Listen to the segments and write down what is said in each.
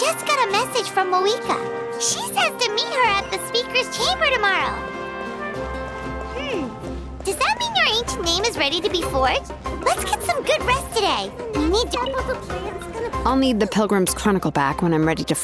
just got a message from Moika. She says to meet her at the speaker's chamber tomorrow. Does that mean your ancient name is ready to be forged? Let's get some good rest today. We need to... I'll need the Pilgrim's Chronicle back when I'm ready to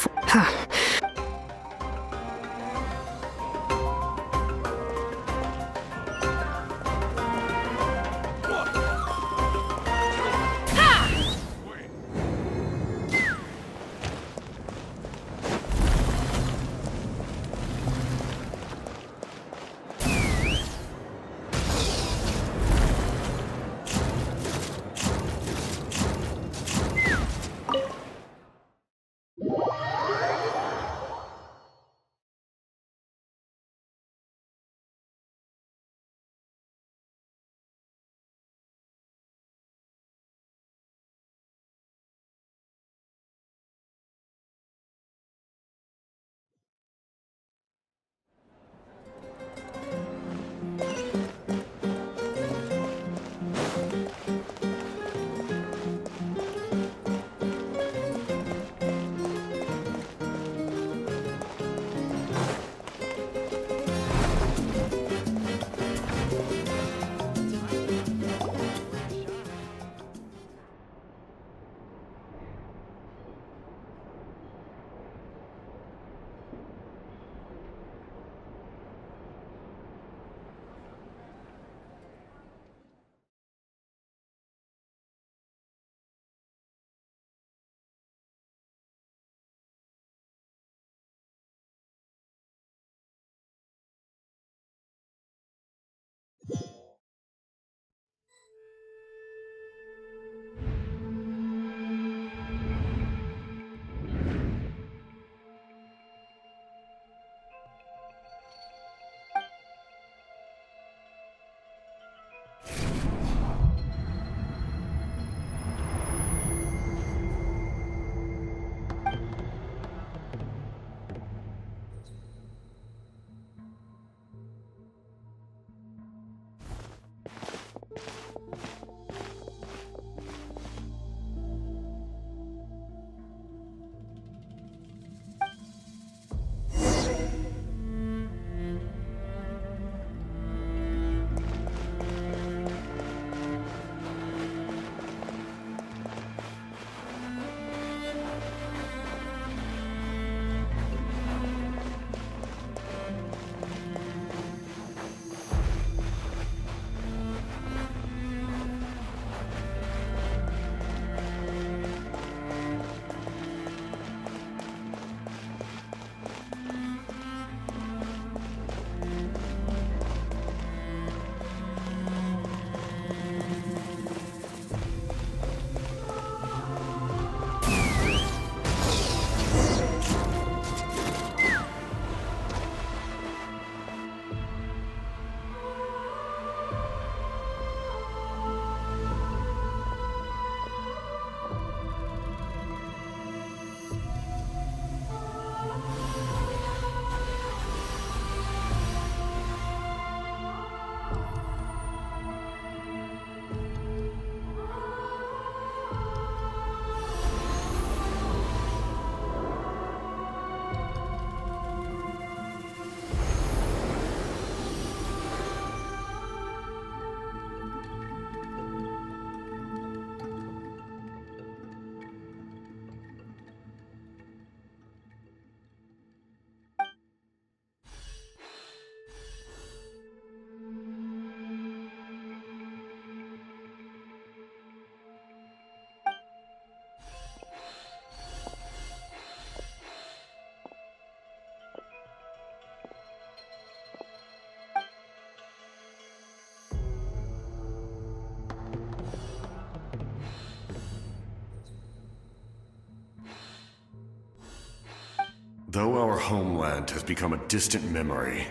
Though our homeland has become a distant memory,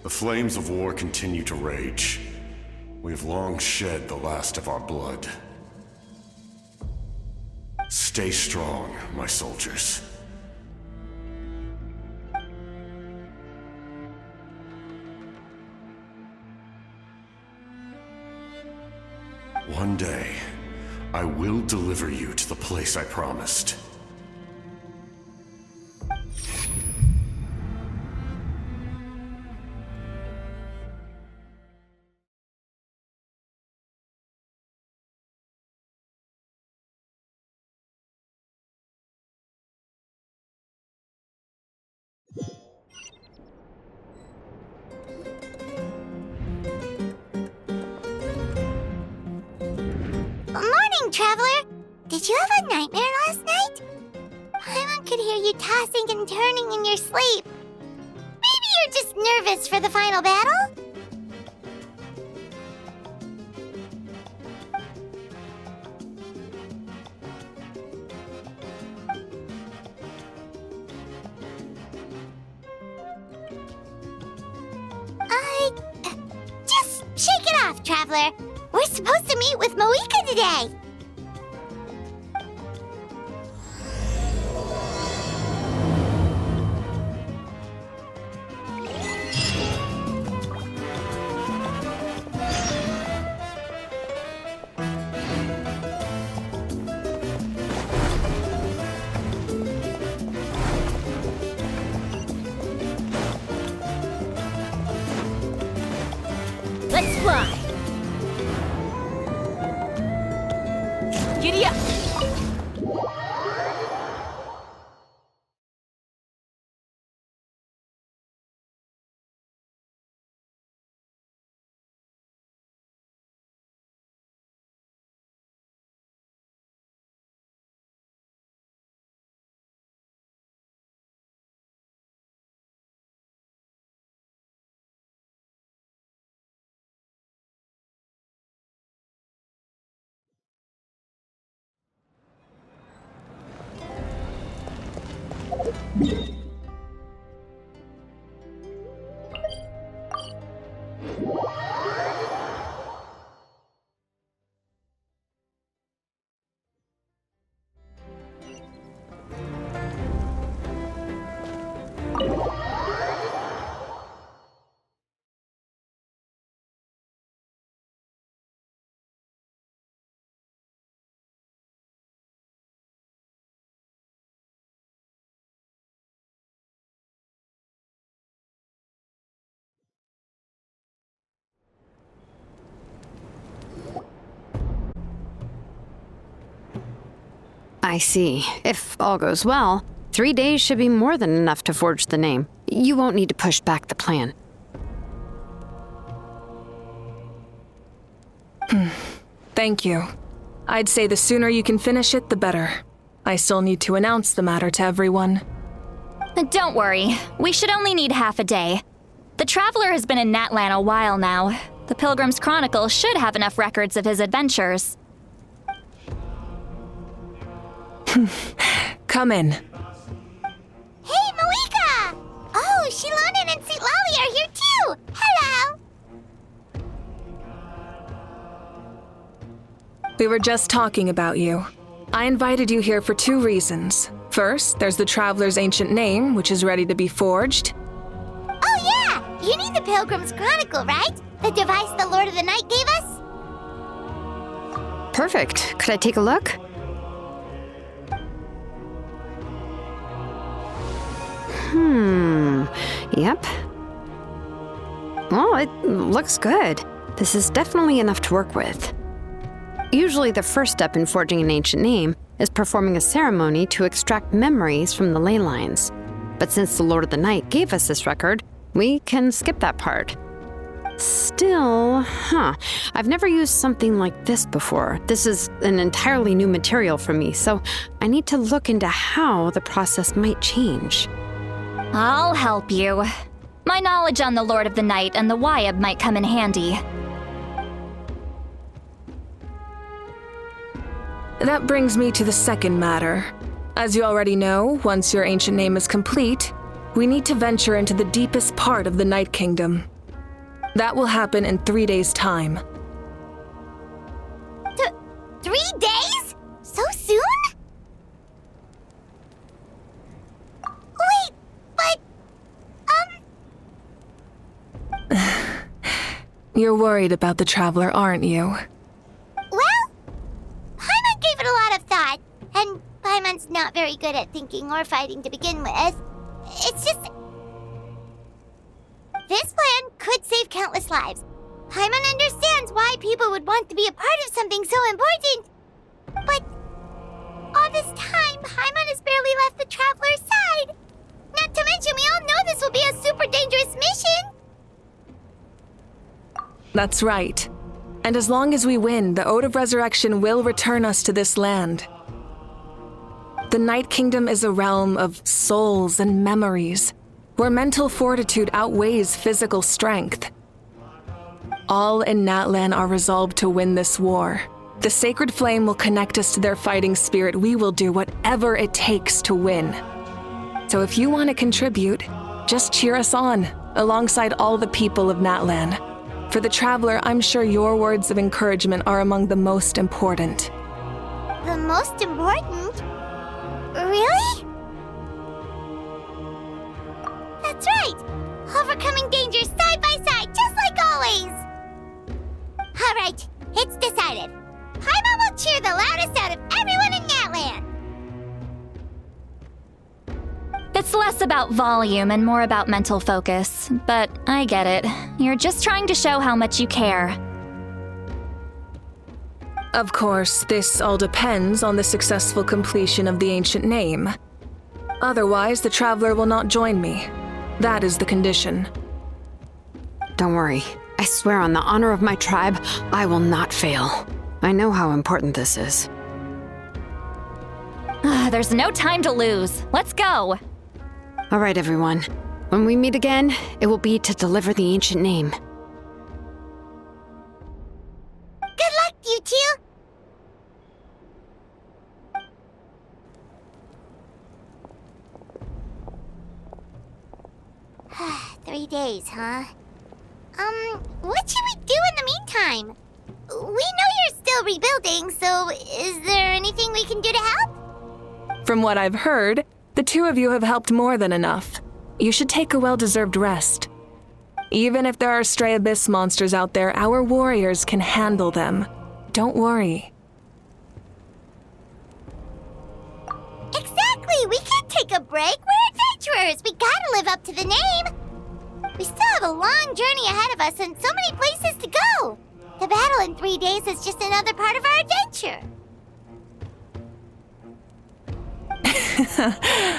the flames of war continue to rage. We have long shed the last of our blood. Stay strong, my soldiers. One day, I will deliver you to the place I promised. morning, Traveler. Did you have a nightmare last night? Paimon could hear you tossing and turning in your sleep. Maybe you're just nervous for the final battle? Just shake it off, Traveler. We're supposed to meet with Moika today. Let's fly. Giddy up. I see. If all goes well, 3 days should be more than enough to forge the name. You won't need to push back the plan. Thank you. I'd say the sooner you can finish it, the better. I still need to announce the matter to everyone. Don't worry, we should only need half a day. The Traveler has been in Natlan a while now. The Pilgrim's Chronicle should have enough records of his adventures. Come in. Hey, Moika! Oh, Shilonen and St. Lolly are here too! Hello! We were just talking about you. I invited you here for 2 reasons. First, there's the Traveler's ancient name, which is ready to be forged. Oh yeah! You need the Pilgrim's Chronicle, right? The device the Lord of the Night gave us? Perfect. Could I take a look? Yep. Well, it looks good. This is definitely enough to work with. Usually the first step in forging an ancient name is performing a ceremony to extract memories from the ley lines. But since the Lord of the Night gave us this record, we can skip that part. Still, I've never used something like this before. This is an entirely new material for me, so I need to look into how the process might change. I'll help you. My knowledge on the Lord of the Night and the Wyab might come in handy. That brings me to the second matter. As you already know, once your ancient name is complete, we need to venture into the deepest part of the Night Kingdom. That will happen in 3 days' time. 3 days? So soon? Wait, but... You're worried about the Traveler, aren't you? Well, Paimon gave it a lot of thought, and Paimon's not very good at thinking or fighting to begin with. It's just... This plan could save countless lives. Paimon understands why people would want to be a part of something so important. But all this time, Paimon has barely left the Traveler's side. Not to mention, we all know this will be a super dangerous mission. That's right. And as long as we win, the Ode of Resurrection will return us to this land. The Night Kingdom is a realm of souls and memories, where mental fortitude outweighs physical strength. All in Natlan are resolved to win this war. The sacred flame will connect us to their fighting spirit. We will do whatever it takes to win. So if you want to contribute, just cheer us on, alongside all the people of Natlan. For the Traveler, I'm sure your words of encouragement are among the most important. The most important? Really? That's right! Overcoming dangers side by side, just like always! Alright, it's decided. Paimon will cheer the loudest out of everyone in Natlan! It's less about volume and more about mental focus, but I get it. You're just trying to show how much you care. Of course, this all depends on the successful completion of the ancient name. Otherwise, the Traveler will not join me. That is the condition. Don't worry. I swear on the honor of my tribe, I will not fail. I know how important this is. There's no time to lose. Let's go! All right, everyone. When we meet again, it will be to deliver the ancient name. Good luck, you two! Three days, huh? What should we do in the meantime? We know you're still rebuilding, so is there anything we can do to help? From what I've heard, the two of you have helped more than enough. You should take a well-deserved rest. Even if there are stray abyss monsters out there, our warriors can handle them. Don't worry. Exactly! We can't take a break! We're adventurers! We gotta live up to the name! We still have a long journey ahead of us and so many places to go! The battle in 3 days is just another part of our adventure!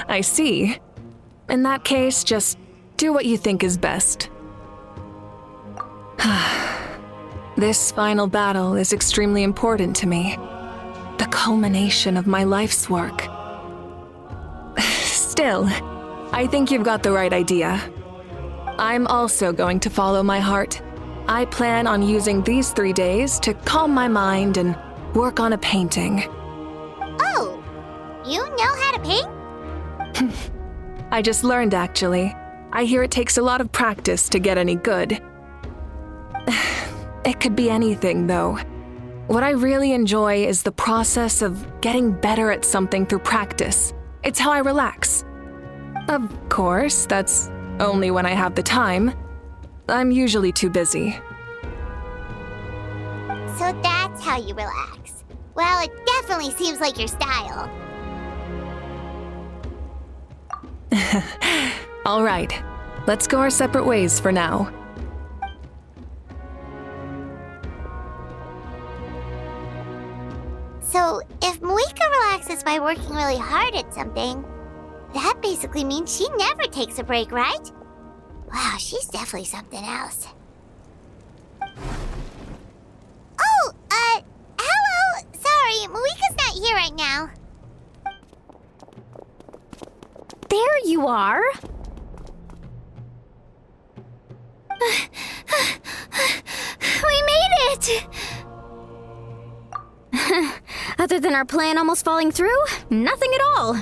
I see. In that case, just do what you think is best. This final battle is extremely important to me. The culmination of my life's work. Still, I think you've got the right idea. I'm also going to follow my heart. I plan on using these 3 days to calm my mind and work on a painting. Oh, you know how to paint? I just learned, actually. I hear it takes a lot of practice to get any good. It could be anything, though. What I really enjoy is the process of getting better at something through practice. It's how I relax. Of course, that's only when I have the time. I'm usually too busy. So that's how you relax. Well, it definitely seems like your style. All right, let's go our separate ways for now. So, if Moika relaxes by working really hard at something, that basically means she never takes a break, right? Wow, she's definitely something else. Oh, hello! Sorry, Moika's not here right now. There you are! We made it! Other than our plan almost falling through, nothing at all.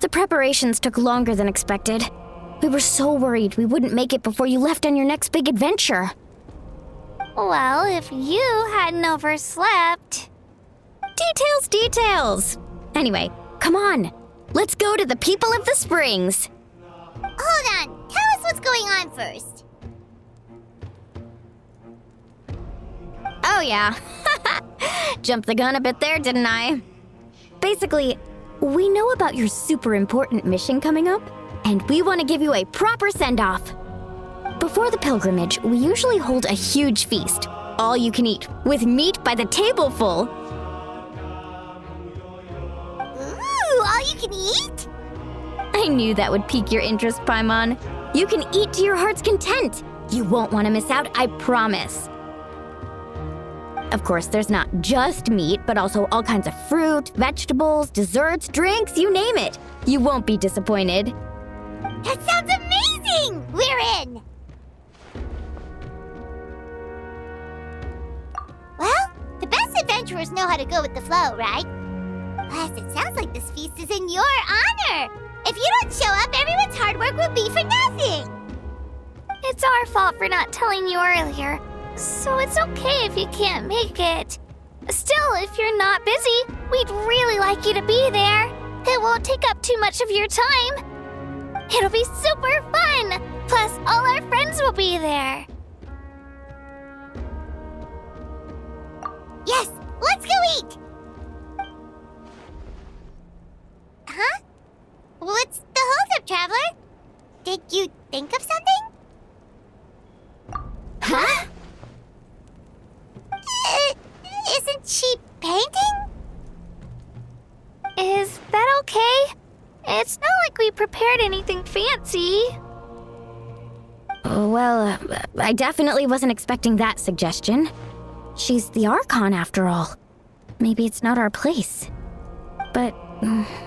The preparations took longer than expected. We were so worried we wouldn't make it before you left on your next big adventure. Well, if you hadn't overslept... Details! Anyway, come on. Let's go to the people of the Springs. Hold on, tell us what's going on first. Oh yeah. Jumped the gun a bit there, didn't I? Basically, we know about your super important mission coming up, and we want to give you a proper send-off. Before the pilgrimage, we usually hold a huge feast, all you can eat, with meat by the tableful. Ooh, all you can eat? I knew that would pique your interest, Paimon. You can eat to your heart's content. You won't want to miss out, I promise. Of course, there's not just meat, but also all kinds of fruit, vegetables, desserts, drinks, you name it. You won't be disappointed. That sounds amazing! We're in! Well, the best adventurers know how to go with the flow, right? Plus, it sounds like this feast is in your honor! If you don't show up, everyone's hard work will be for nothing! It's our fault for not telling you earlier, so it's okay if you can't make it. Still, if you're not busy, we'd really like you to be there. It won't take up too much of your time. It'll be super fun! Plus, all our friends will be there. Yes, let's go eat! Huh? What's the holdup, Traveler? Did you think of something? Huh? Isn't she painting? Is that okay? It's not like we prepared anything fancy. Well, I definitely wasn't expecting that suggestion. She's the Archon, after all. Maybe it's not our place. But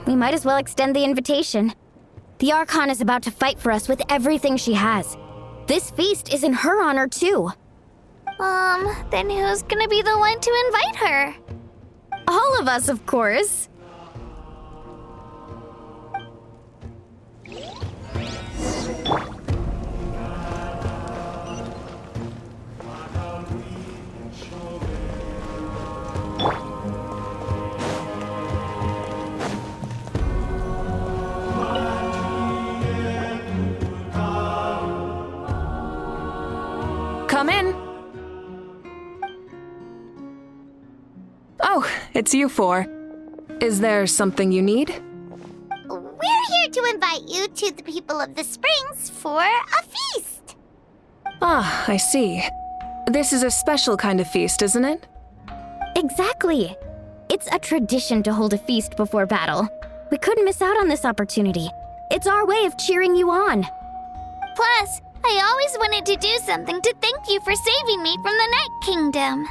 we might as well extend the invitation. The Archon is about to fight for us with everything she has. This feast is in her honor, too. Then who's gonna be the one to invite her? All of us, of course. Come in. Oh, it's you four. Is there something you need? We're here to invite you to the people of the Springs for a feast. Ah, I see. This is a special kind of feast, isn't it? Exactly. It's a tradition to hold a feast before battle. We couldn't miss out on this opportunity. It's our way of cheering you on. Plus, I always wanted to do something to thank you for saving me from the Night Kingdom.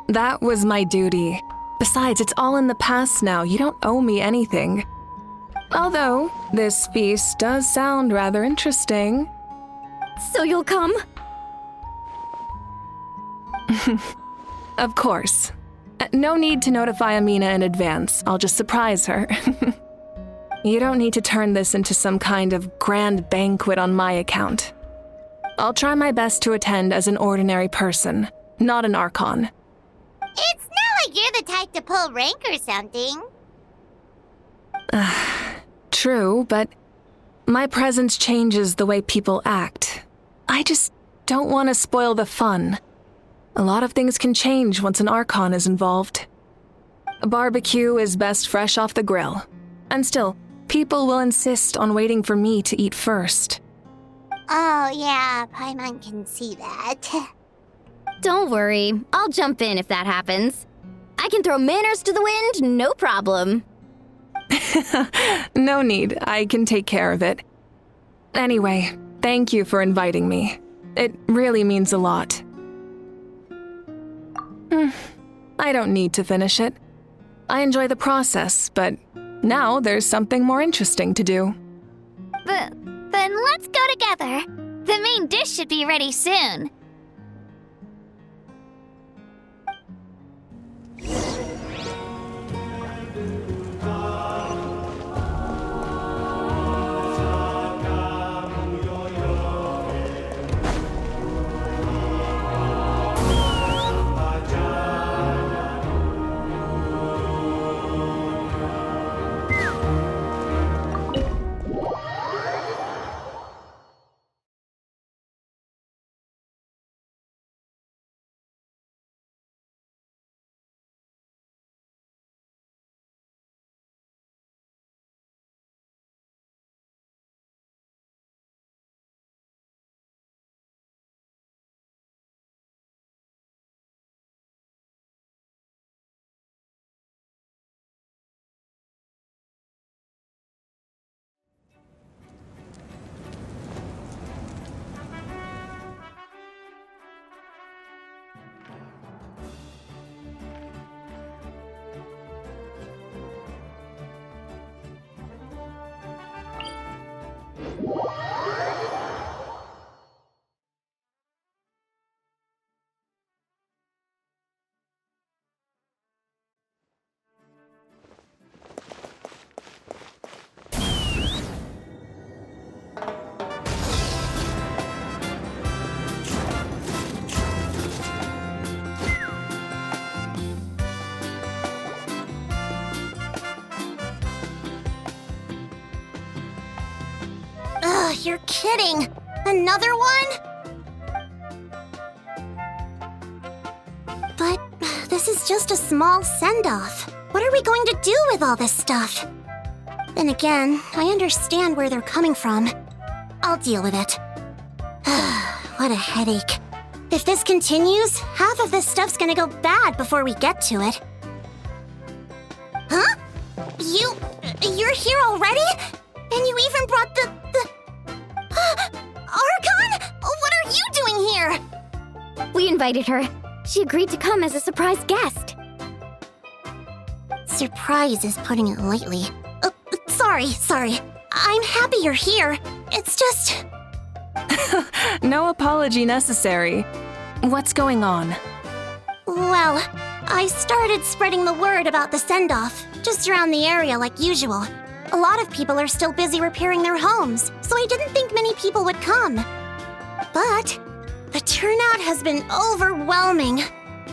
That was my duty. Besides, it's all in the past now. You don't owe me anything. Although, this feast does sound rather interesting. So you'll come? Of course. No need to notify Amina in advance. I'll just surprise her. You don't need to turn this into some kind of grand banquet on my account. I'll try my best to attend as an ordinary person, not an Archon. It's not like you're the type to pull rank or something. True, but my presence changes the way people act. I just don't want to spoil the fun. A lot of things can change once an Archon is involved. A barbecue is best fresh off the grill. And still, people will insist on waiting for me to eat first. Oh, yeah, Paimon can see that. Don't worry. I'll jump in if that happens. I can throw manners to the wind, no problem. No need. I can take care of it. Anyway, thank you for inviting me. It really means a lot. I don't need to finish it. I enjoy the process, but now there's something more interesting to do. Then let's go together. The main dish should be ready soon. You're kidding. Another one? But this is just a small send-off. What are we going to do with all this stuff? Then again, I understand where they're coming from. I'll deal with it. What a headache. If this continues, half of this stuff's gonna go bad before we get to it. Huh? You're here already? And you even brought the... Archon? What are you doing here? We invited her. She agreed to come as a surprise guest. Surprise is putting it lightly. Sorry. I'm happy you're here. It's just... No apology necessary. What's going on? Well, I started spreading the word about the send-off, just around the area like usual. A lot of people are still busy repairing their homes, so I didn't think many people would come. But the turnout has been overwhelming.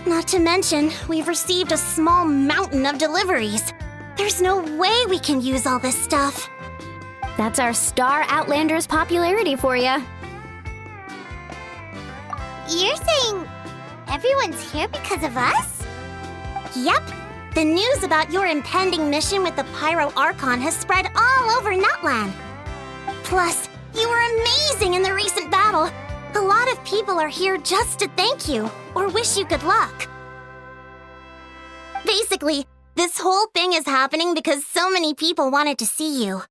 Not to mention, we've received a small mountain of deliveries. There's no way we can use all this stuff. That's our Star Outlander's popularity for you. You're saying everyone's here because of us? Yep. The news about your impending mission with the Pyro Archon has spread all over iNatlan. Plus, you were amazing in the recent battle. A lot of people are here just to thank you or wish you good luck. Basically, this whole thing is happening because so many people wanted to see you.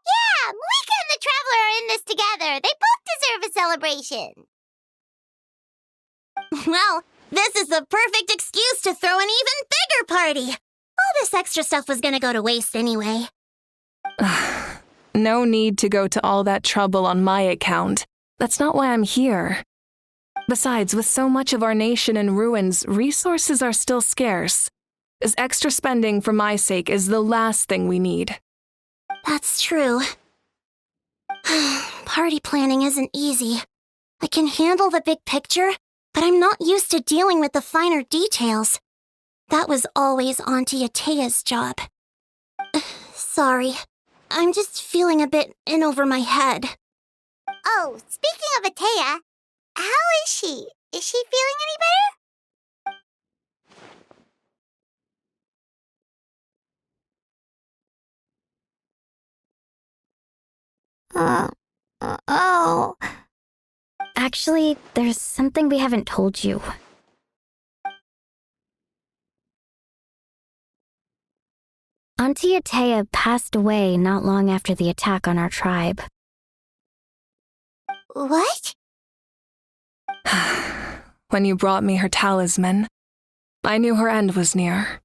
Yeah, Moika and the Traveler are in this together. They both deserve a celebration. Well, this is the perfect excuse to throw an even bigger party. All this extra stuff was gonna go to waste anyway. No need to go to all that trouble on my account. That's not why I'm here. Besides, with so much of our nation in ruins, resources are still scarce. This extra spending for my sake is the last thing we need. That's true. Party planning isn't easy. I can handle the big picture, but I'm not used to dealing with the finer details. That was always Auntie Atea's job. Sorry. I'm just feeling a bit in over my head. Oh, speaking of Atea, how is she? Is she feeling any better? Oh. Actually, there's something we haven't told you. Auntie Atea passed away not long after the attack on our tribe. What? When you brought me her talisman, I knew her end was near.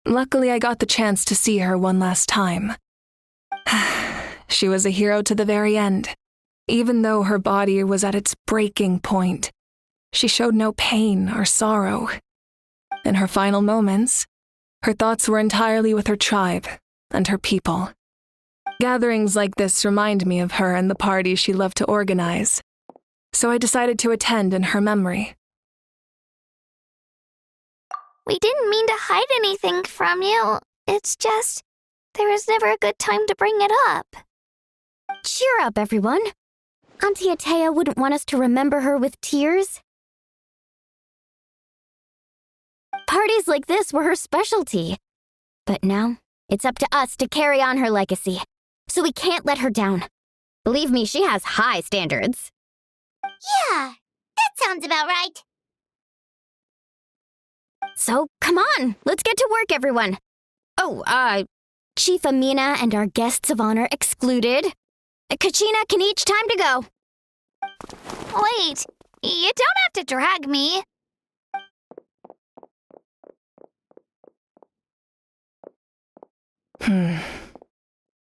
Luckily, I got the chance to see her one last time. She was a hero to the very end. Even though her body was at its breaking point, she showed no pain or sorrow. In her final moments, her thoughts were entirely with her tribe and her people. Gatherings like this remind me of her and the parties she loved to organize, so I decided to attend in her memory. We didn't mean to hide anything from you. It's just, there was never a good time to bring it up. Cheer up, everyone. Auntie Atea wouldn't want us to remember her with tears. Parties like this were her specialty. But now, it's up to us to carry on her legacy. So we can't let her down. Believe me, she has high standards. Yeah, that sounds about right. So, come on, let's get to work, everyone. Oh, Chief Amina and our guests of honor excluded. Kachina can each time to go. Wait, you don't have to drag me.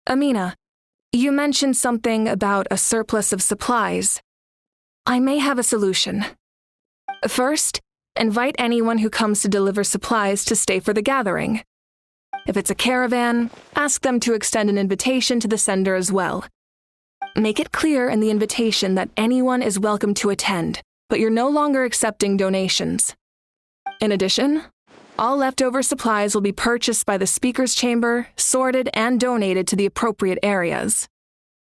Amina, you mentioned something about a surplus of supplies. I may have a solution. First, invite anyone who comes to deliver supplies to stay for the gathering. If it's a caravan, ask them to extend an invitation to the sender as well. Make it clear in the invitation that anyone is welcome to attend, but you're no longer accepting donations. In addition, All leftover supplies will be purchased by the Speaker's Chamber, sorted, and donated to the appropriate areas.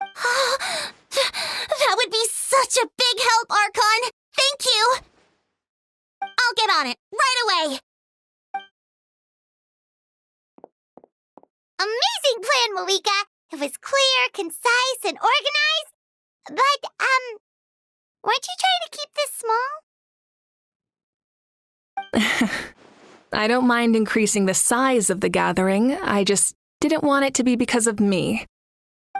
That would be such a big help, Archon! Thank you! I'll get on it, right away! Amazing plan, Malika! It was clear, concise, and organized. But, weren't you trying to keep this small? I don't mind increasing the size of the gathering, I just didn't want it to be because of me.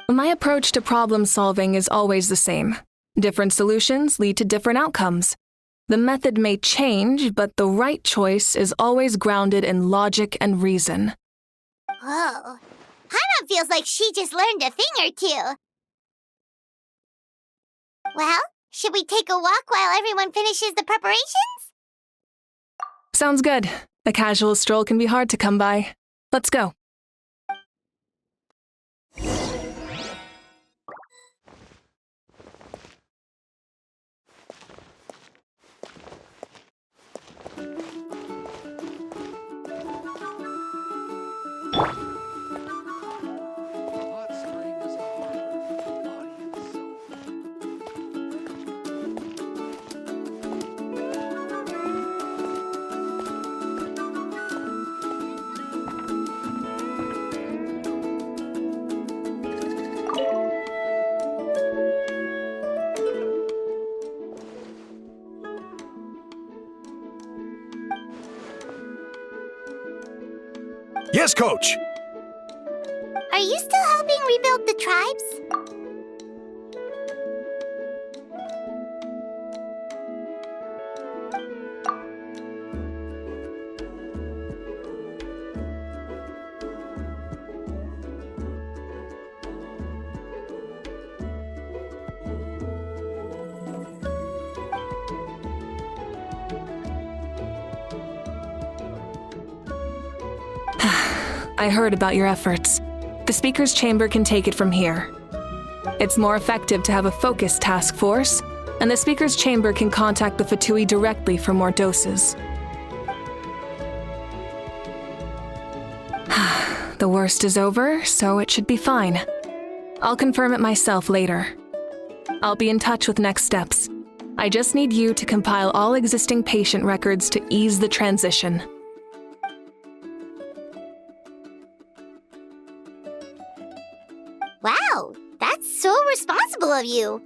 My approach to problem solving is always the same. Different solutions lead to different outcomes. The method may change, but the right choice is always grounded in logic and reason. Whoa. Hana feels like she just learned a thing or two. Well, should we take a walk while everyone finishes the preparations? Sounds good. A casual stroll can be hard to come by. Let's go. Yes, Coach! Are you still helping rebuild the tribes? I heard about your efforts. The Speaker's Chamber can take it from here. It's more effective to have a focused task force, and the Speaker's Chamber can contact the Fatui directly for more doses. The worst is over, so it should be fine. I'll confirm it myself later. I'll be in touch with next steps. I just need you to compile all existing patient records to ease the transition. Wow, that's so responsible of you.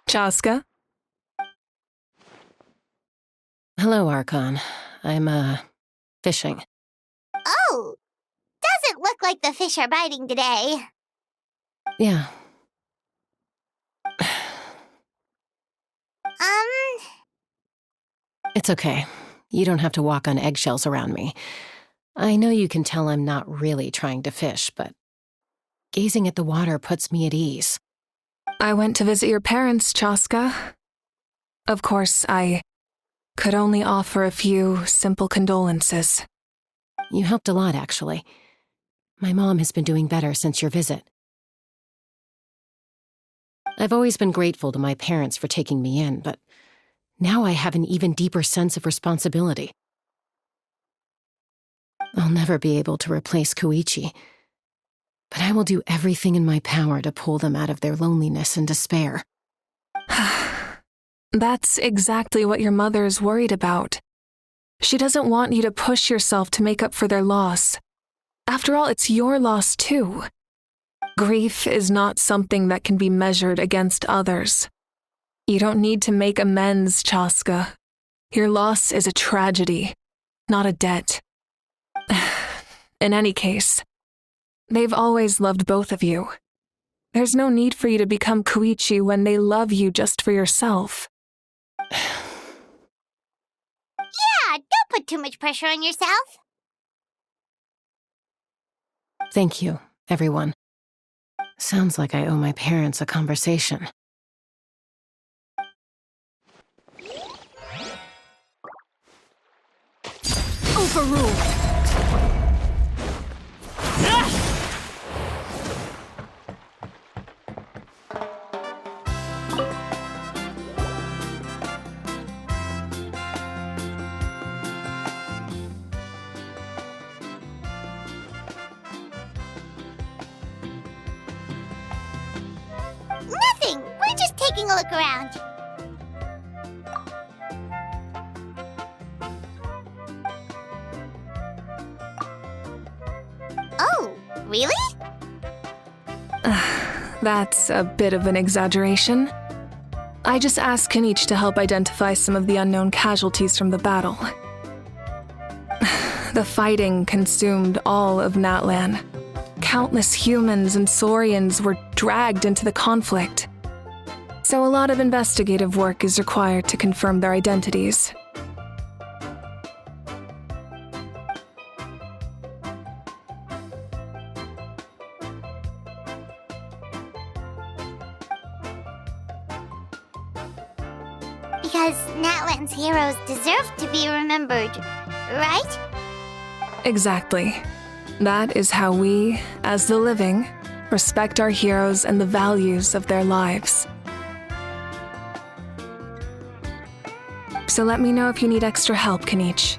Chaska? Hello, Archon. I'm, fishing. Oh, doesn't look like the fish are biting today. Yeah. It's okay. You don't have to walk on eggshells around me. I know you can tell I'm not really trying to fish, but gazing at the water puts me at ease. I went to visit your parents, Chaska. Of course, I could only offer a few simple condolences. You helped a lot, actually. My mom has been doing better since your visit. I've always been grateful to my parents for taking me in, but now I have an even deeper sense of responsibility. I'll never be able to replace Koichi, but I will do everything in my power to pull them out of their loneliness and despair. That's exactly what your mother is worried about. She doesn't want you to push yourself to make up for their loss. After all, it's your loss too. Grief is not something that can be measured against others. You don't need to make amends, Chaska. Your loss is a tragedy, not a debt. In any case, they've always loved both of you. There's no need for you to become Koichi when they love you just for yourself. Yeah, don't put too much pressure on yourself. Thank you. everyone. Sounds like I owe my parents a conversation. Overruled! Nothing! We're just taking a look around. Oh, really? That's a bit of an exaggeration. I just asked Kanich to help identify some of the unknown casualties from the battle. The fighting consumed all of Natlan. Countless humans and Saurians were dragged into the conflict. So a lot of investigative work is required to confirm their identities. Because Natlan's heroes deserve to be remembered, right? Exactly. That is how we, as the living, respect our heroes and the values of their lives. So let me know if you need extra help, Kanich.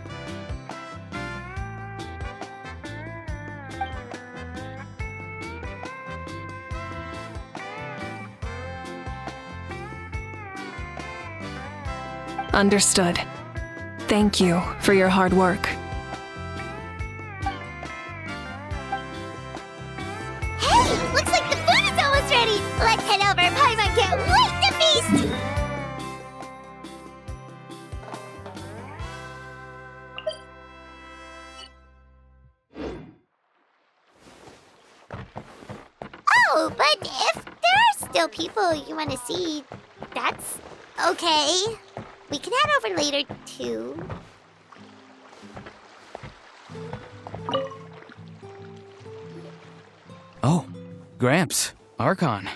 Understood. Thank you for your hard work. Hey, looks like the food is almost ready! Let's head over! Paimon can't wait to feast! Oh, but if there are still people you want to see, that's okay. We can head over later, too. Oh, Gramps, Archon.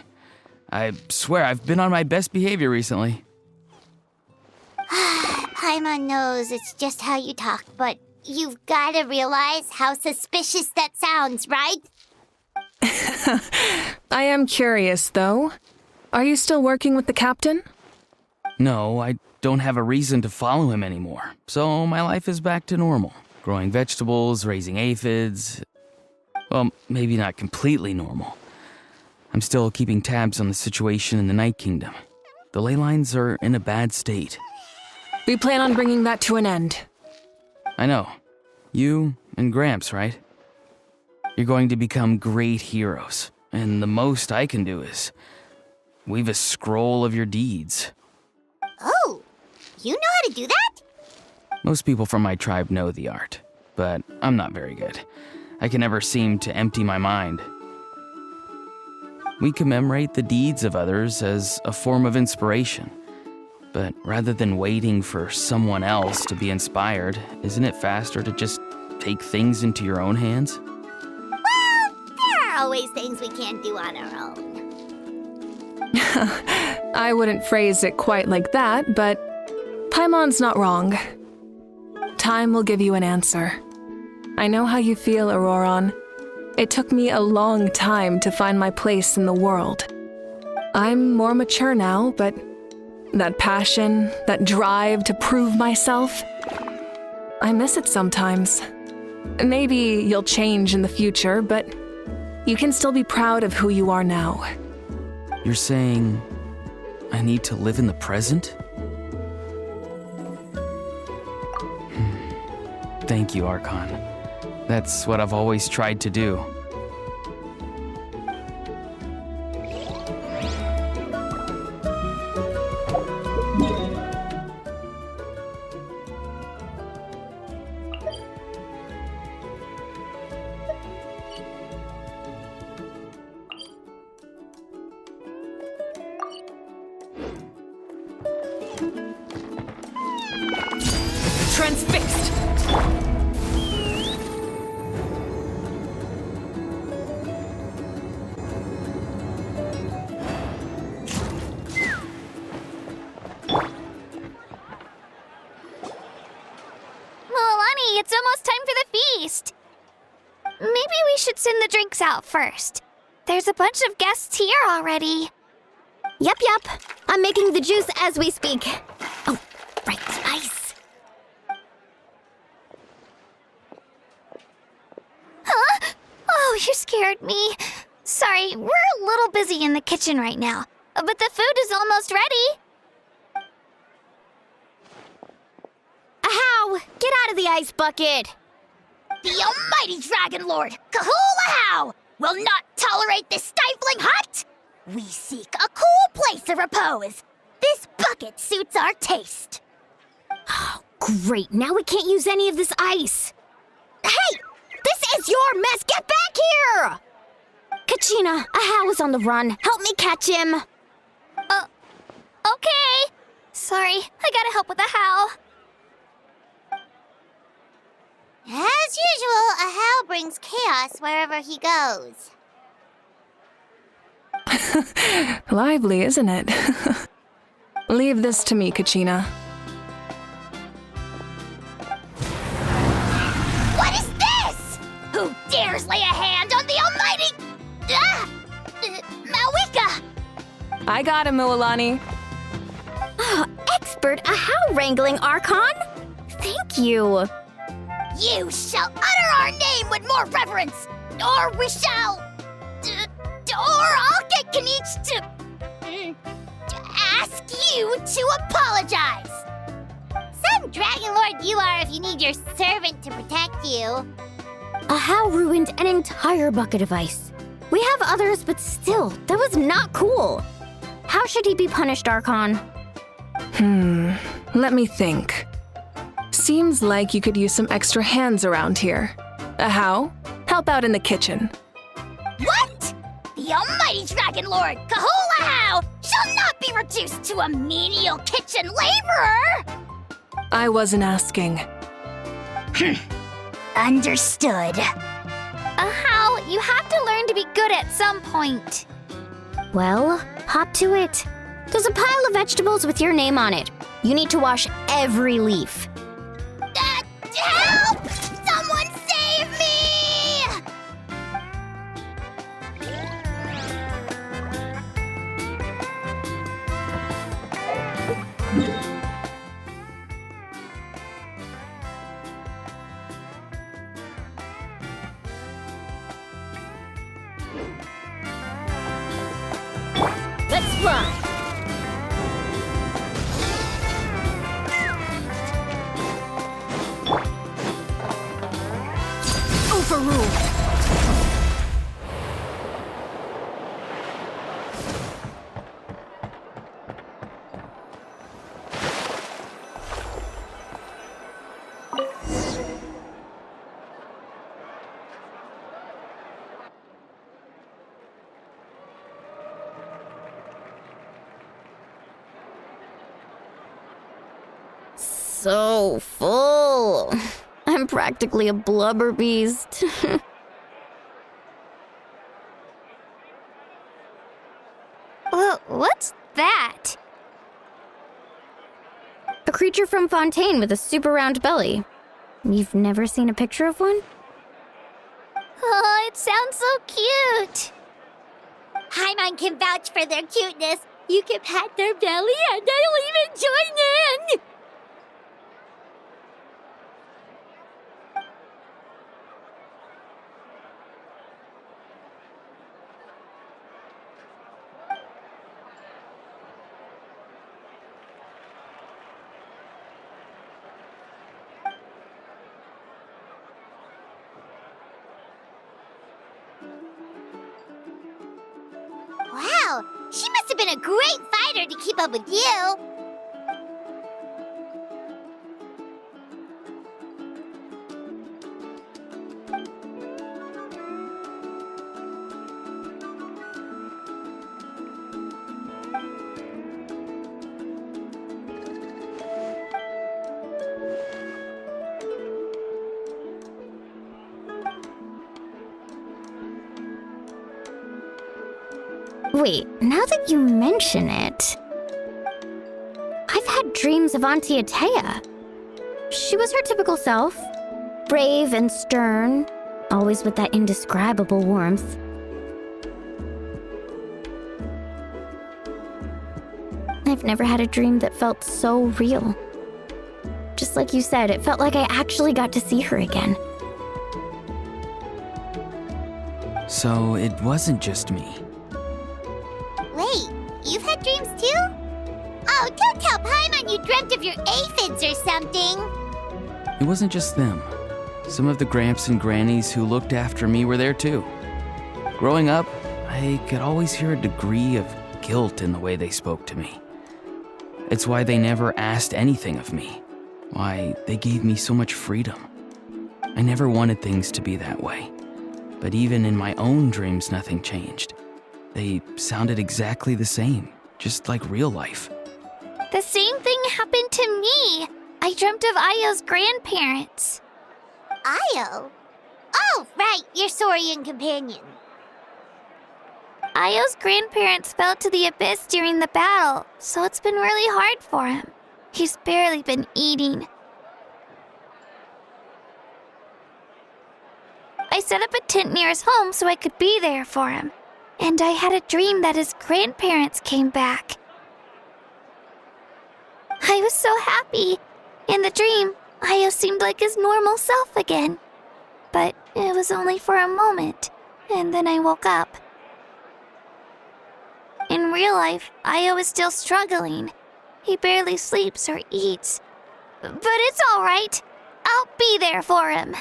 I swear I've been on my best behavior recently. Paimon knows it's just how you talk, but you've got to realize how suspicious that sounds, right? I am curious, though. Are you still working with the captain? No, I don't have a reason to follow him anymore, so my life is back to normal. Growing vegetables, raising aphids. Well, maybe not completely normal. I'm still keeping tabs on the situation in the Night Kingdom. The ley lines are in a bad state. We plan on bringing that to an end. I know. You and Gramps, right? You're going to become great heroes, and the most I can do is weave a scroll of your deeds. Oh, you know how to do that? Most people from my tribe know the art, but I'm not very good. I can never seem to empty my mind. We commemorate the deeds of others as a form of inspiration. But rather than waiting for someone else to be inspired, isn't it faster to just take things into your own hands? Well, there are always things we can't do on our own. I wouldn't phrase it quite like that, but Paimon's not wrong. Time will give you an answer. I know how you feel, Auroron. It took me a long time to find my place in the world. I'm more mature now, but that passion, that drive to prove myself, I miss it sometimes. Maybe you'll change in the future, but you can still be proud of who you are now. You're saying I need to live in the present? Thank you, Archon. That's what I've always tried to do. Transfixed! should send the drinks out first. There's a bunch of guests here already. Yep. I'm making the juice as we speak. Oh, right, the ice. Huh? Oh, you scared me. Sorry, we're a little busy in the kitchen right now, but the food is almost ready. Ahow! Get out of the ice bucket! The almighty Dragon Lord, Kahula will not tolerate this stifling hut. We seek a cool place of repose. This bucket suits our taste. Oh, great. Now we can't use any of this ice. Hey! This is your mess! Get back here! Kachina, Ahow is on the run. Help me catch him. Okay. Sorry, I gotta help with the how. As usual, Ahow brings chaos wherever he goes. Lively, isn't it? Leave this to me, Kachina. What is this? Who dares lay a hand on the almighty... Mawika! I got him, Mualani. Expert Ahow wrangling, Archon. Thank you. You shall utter our name with more reverence, or we shall... or I'll get Kanich to ask you to apologize. Some Dragon Lord you are if you need your servant to protect you. Ahow ruined an entire bucket of ice. We have others, but still, that was not cool. How should he be punished, Archon? Let me think. Seems like you could use some extra hands around here. Ahow, help out in the kitchen. What? The almighty Dragon Lord, Kahula shall not be reduced to a menial kitchen laborer! I wasn't asking. Understood. How? You have to learn to be good at some point. Well, hop to it. There's a pile of vegetables with your name on it. You need to wash every leaf. Help! Someone save me! Let's fly! Overruled! So full. I'm practically a blubber beast. What's that? A creature from Fontaine with a super round belly. You've never seen a picture of one? Oh, it sounds so cute. Paimon can vouch for their cuteness. You can pat their belly and they'll even join in. Wow, she must have been a great fighter to keep up with you. Wait, now that you mention it... I've had dreams of Auntie Atea. She was her typical self. Brave and stern, always with that indescribable warmth. I've never had a dream that felt so real. Just like you said, it felt like I actually got to see her again. So it wasn't just me. Wait, you've had dreams too? Oh, don't tell Paimon you dreamt of your aphids or something. It wasn't just them. Some of the Gramps and Grannies who looked after me were there too. Growing up, I could always hear a degree of guilt in the way they spoke to me. It's why they never asked anything of me. Why they gave me so much freedom. I never wanted things to be that way. But even in my own dreams, nothing changed. They sounded exactly the same, just like real life. The same thing happened to me. I dreamt of Io's grandparents. Io? Oh, right, your Saurian companion. Io's grandparents fell to the abyss during the battle, so it's been really hard for him. He's barely been eating. I set up a tent near his home so I could be there for him. And I had a dream that his grandparents came back. I was so happy. In the dream, Io seemed like his normal self again. But it was only for a moment, and then I woke up. In real life, Io is still struggling. He barely sleeps or eats. But it's all right. I'll be there for him.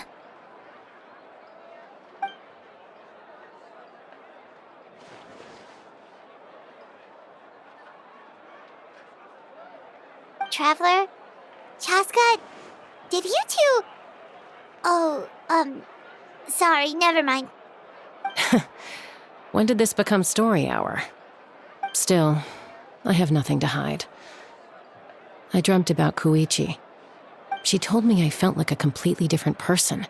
Traveler? Chaska? Did you two... Oh, sorry, never mind. When did this become story hour? Still, I have nothing to hide. I dreamt about Koichi. She told me I felt like a completely different person.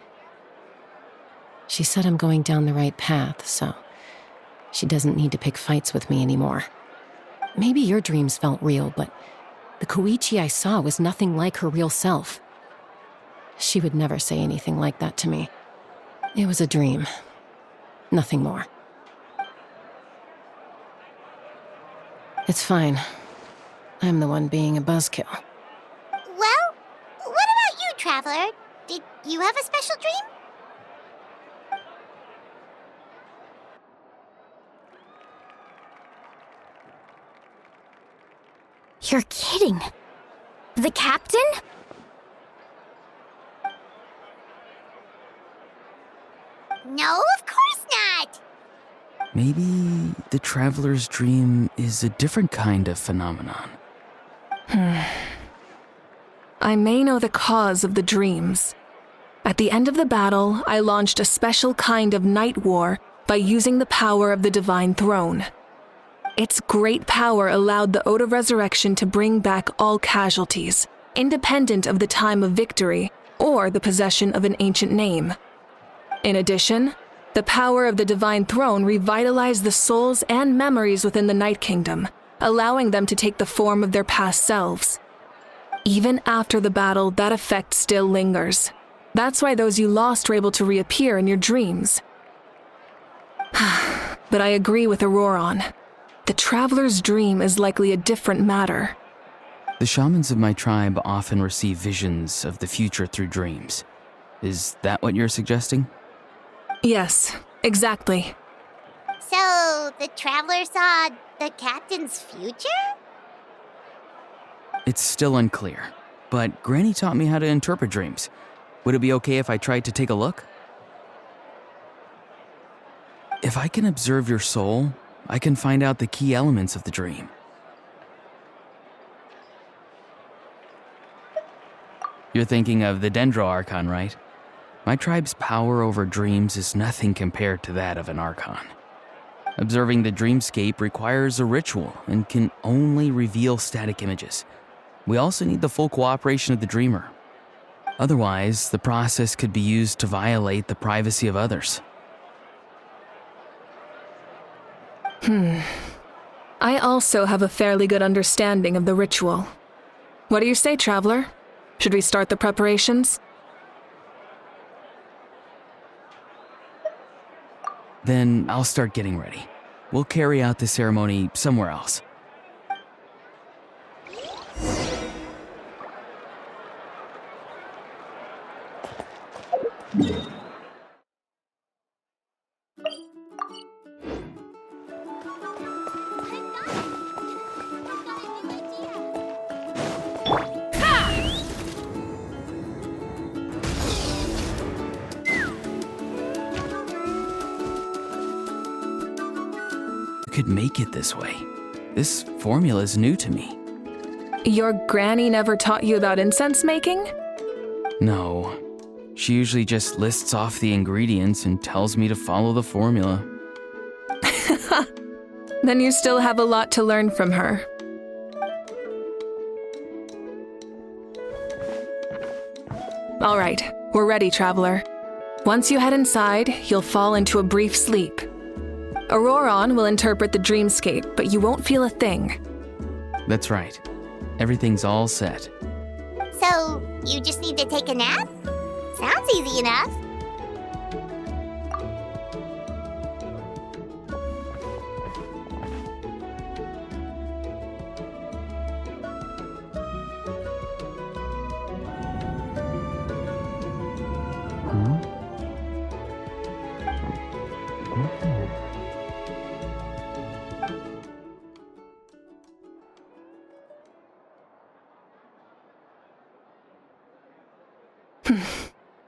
She said I'm going down the right path, so she doesn't need to pick fights with me anymore. Maybe your dreams felt real, but the Koichi I saw was nothing like her real self. She would never say anything like that to me. It was a dream. Nothing more. It's fine. I'm the one being a buzzkill. Well, what about you, Traveler? Did you have a special dream? You're kidding. The captain? No, of course not! Maybe the traveler's dream is a different kind of phenomenon. I may know the cause of the dreams. At the end of the battle, I launched a special kind of night war by using the power of the Divine Throne. Its great power allowed the Ode of Resurrection to bring back all casualties, independent of the time of victory or the possession of an ancient name. In addition, the power of the Divine Throne revitalized the souls and memories within the Night Kingdom, allowing them to take the form of their past selves. Even after the battle, that effect still lingers. That's why those you lost were able to reappear in your dreams. But I agree with Auroron. The traveler's dream is likely a different matter. The shamans of my tribe often receive visions of the future through dreams. Is that what you're suggesting? Yes, exactly. So, the Traveler saw the captain's future? It's still unclear, but Granny taught me how to interpret dreams. Would it be okay if I tried to take a look? If I can observe your soul, I can find out the key elements of the dream. You're thinking of the Dendro Archon, right? My tribe's power over dreams is nothing compared to that of an Archon. Observing the dreamscape requires a ritual and can only reveal static images. We also need the full cooperation of the dreamer. Otherwise, the process could be used to violate the privacy of others. I also have a fairly good understanding of the ritual. What do you say, Traveler? Should we start the preparations? Then I'll start getting ready. We'll carry out the ceremony somewhere else. Could make it this way. This formula is new to me. Your granny never taught you about incense making? No. She usually just lists off the ingredients and tells me to follow the formula. Then you still have a lot to learn from her. All right, we're ready, traveler. Once you head inside, you'll fall into a brief sleep. Auroron will interpret the dreamscape, but you won't feel a thing. That's right. Everything's all set. So, you just need to take a nap? Sounds easy enough.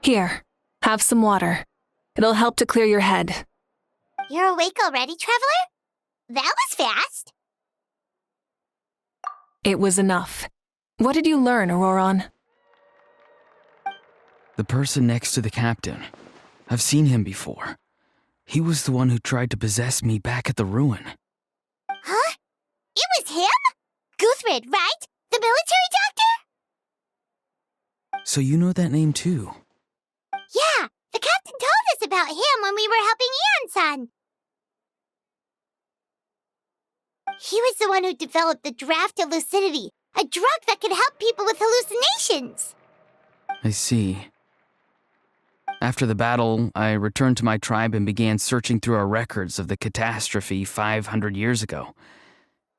Here, have some water. It'll help to clear your head. You're awake already, Traveler? That was fast. It was enough. What did you learn, Auroron? The person next to the captain. I've seen him before. He was the one who tried to possess me back at the ruin. Huh? It was him? Guthred, right? The military doctor? So you know that name too? Yeah, the captain told us about him when we were helping Eon-san. He was the one who developed the draft of lucidity, a drug that could help people with hallucinations. I see. After the battle, I returned to my tribe and began searching through our records of the catastrophe 500 years ago.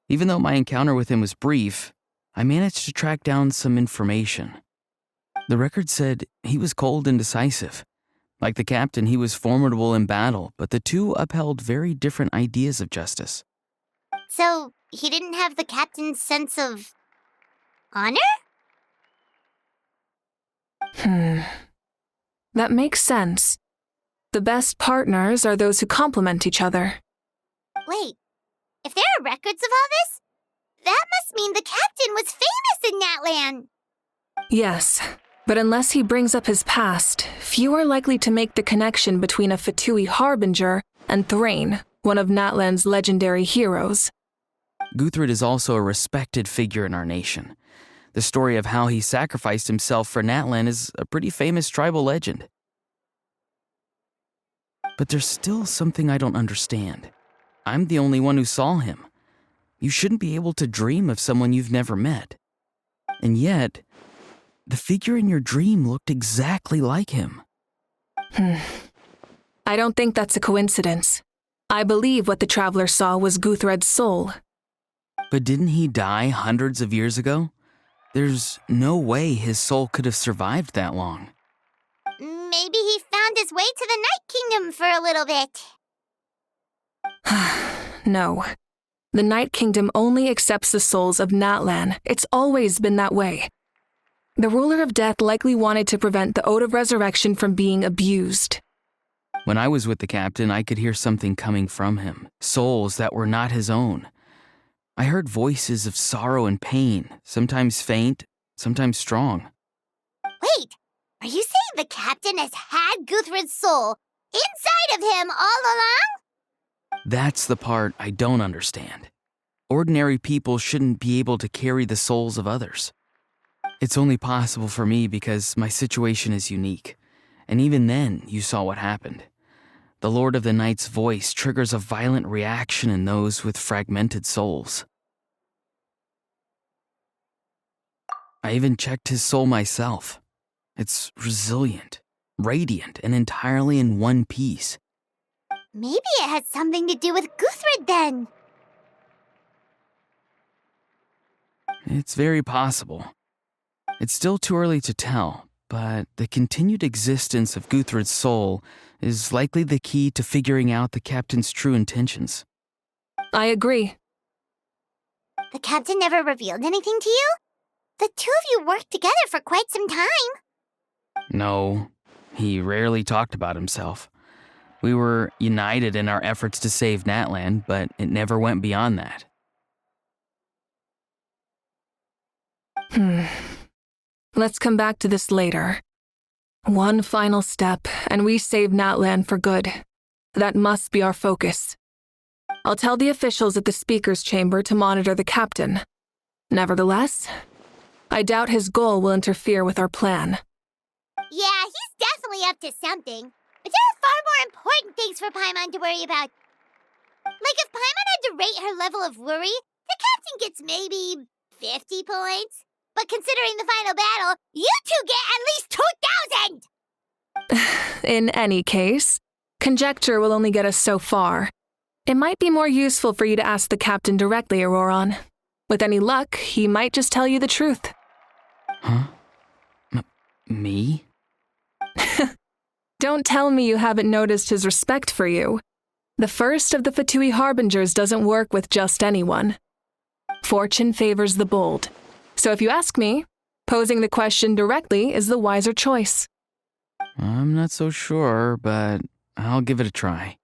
Even though my encounter with him was brief, I managed to track down some information. The record said he was cold and decisive. Like the captain, he was formidable in battle, but the two upheld very different ideas of justice. So, he didn't have the captain's sense of honor? That makes sense. The best partners are those who complement each other. Wait, if there are records of all this, that must mean the captain was famous in Natlan. Yes, but unless he brings up his past, few are likely to make the connection between a Fatui harbinger and Thrain, one of Natlan's legendary heroes. Guthred is also a respected figure in our nation. The story of how he sacrificed himself for Natlan is a pretty famous tribal legend. But there's still something I don't understand. I'm the only one who saw him. You shouldn't be able to dream of someone you've never met. And yet, the figure in your dream looked exactly like him. I don't think that's a coincidence. I believe what the traveler saw was Guthred's soul. But didn't he die hundreds of years ago? There's no way his soul could have survived that long. Maybe he found his way to the Night Kingdom for a little bit. No. The Night Kingdom only accepts the souls of Natlan. It's always been that way. The ruler of death likely wanted to prevent the Ode of Resurrection from being abused. When I was with the captain, I could hear something coming from him, souls that were not his own. I heard voices of sorrow and pain, sometimes faint, sometimes strong. Wait, are you saying the captain has had Guthred's soul inside of him all along? That's the part I don't understand. Ordinary people shouldn't be able to carry the souls of others. It's only possible for me because my situation is unique. And even then, you saw what happened. The Lord of the Night's voice triggers a violent reaction in those with fragmented souls. I even checked his soul myself. It's resilient, radiant, and entirely in one piece. Maybe it has something to do with Guthrid then. It's very possible. It's still too early to tell, but the continued existence of Guthrid's soul is likely the key to figuring out the captain's true intentions. I agree. The captain never revealed anything to you? The two of you worked together for quite some time. No, he rarely talked about himself. We were united in our efforts to save Natlan, but it never went beyond that. Let's come back to this later. One final step, and we save Natlan for good. That must be our focus. I'll tell the officials at the speaker's chamber to monitor the captain. Nevertheless, I doubt his goal will interfere with our plan. Yeah, he's definitely up to something. But there are far more important things for Paimon to worry about. Like if Paimon had to rate her level of worry, the captain gets maybe 50 points. But considering the final battle, you two get at least 2,000! In any case, conjecture will only get us so far. It might be more useful for you to ask the captain directly, Auroron. With any luck, he might just tell you the truth. Huh? Me? Don't tell me you haven't noticed his respect for you. The first of the Fatui Harbingers doesn't work with just anyone. Fortune favors the bold. So if you ask me, posing the question directly is the wiser choice. I'm not so sure, but I'll give it a try.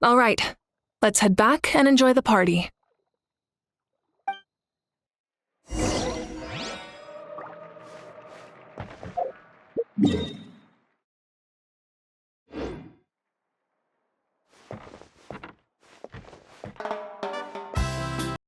All right, let's head back and enjoy the party.